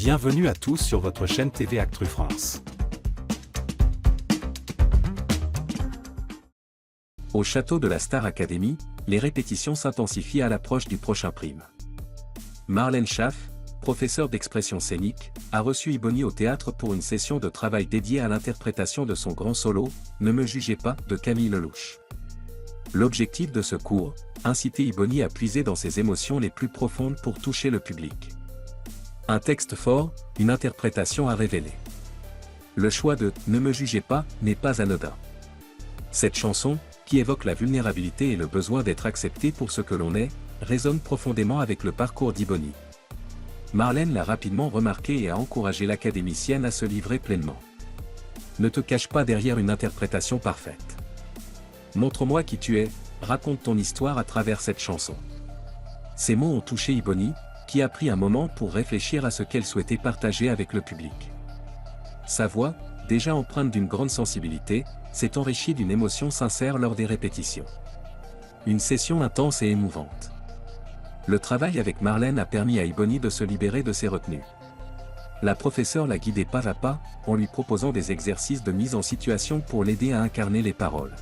Bienvenue à tous sur votre chaîne TV Actu France. Au château de la Star Academy, les répétitions s'intensifient à l'approche du prochain prime. Marlène Schaff, professeure d'expression scénique, a reçu Iboni au théâtre pour une session de travail dédiée à l'interprétation de son grand solo « Ne me jugez pas » de Camille Lelouch. L'objectif de ce cours, inciter Iboni à puiser dans ses émotions les plus profondes pour toucher le public. Un texte fort, une interprétation à révéler. Le choix de « Ne me jugez pas » n'est pas anodin. Cette chanson, qui évoque la vulnérabilité et le besoin d'être accepté pour ce que l'on est, résonne profondément avec le parcours d'Iboni. Marlène l'a rapidement remarqué et a encouragé l'académicienne à se livrer pleinement. Ne te cache pas derrière une interprétation parfaite. Montre-moi qui tu es, raconte ton histoire à travers cette chanson. Ces mots ont touché Iboni, qui a pris un moment pour réfléchir à ce qu'elle souhaitait partager avec le public. Sa voix, déjà empreinte d'une grande sensibilité, s'est enrichie d'une émotion sincère lors des répétitions. Une session intense et émouvante. Le travail avec Marlène a permis à Iboni de se libérer de ses retenues. La professeure l'a guidée pas à pas, en lui proposant des exercices de mise en situation pour l'aider à incarner les paroles.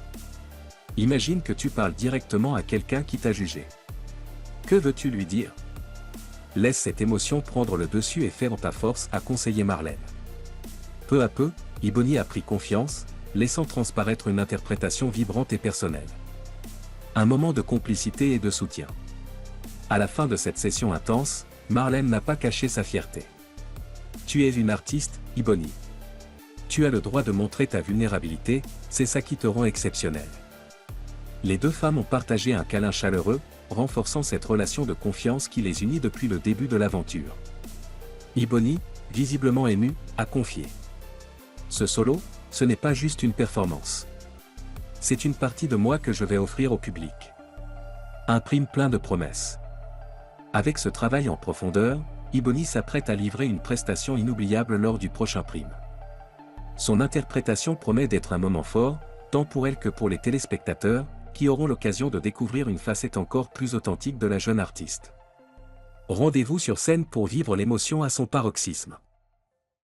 Imagine que tu parles directement à quelqu'un qui t'a jugé. Que veux-tu lui dire ? Laisse cette émotion prendre le dessus et fais en ta force, a conseillé Marlène. Peu à peu, Iboni a pris confiance, laissant transparaître une interprétation vibrante et personnelle. Un moment de complicité et de soutien. À la fin de cette session intense, Marlène n'a pas caché sa fierté. Tu es une artiste, Iboni. Tu as le droit de montrer ta vulnérabilité, c'est ça qui te rend exceptionnelle. Les deux femmes ont partagé un câlin chaleureux, renforçant cette relation de confiance qui les unit depuis le début de l'aventure. Iboni, visiblement émue, a confié. Ce solo, ce n'est pas juste une performance. C'est une partie de moi que je vais offrir au public. Un prime plein de promesses. Avec ce travail en profondeur, Iboni s'apprête à livrer une prestation inoubliable lors du prochain prime. Son interprétation promet d'être un moment fort, tant pour elle que pour les téléspectateurs, qui auront l'occasion de découvrir une facette encore plus authentique de la jeune artiste. Rendez-vous sur scène pour vivre l'émotion à son paroxysme.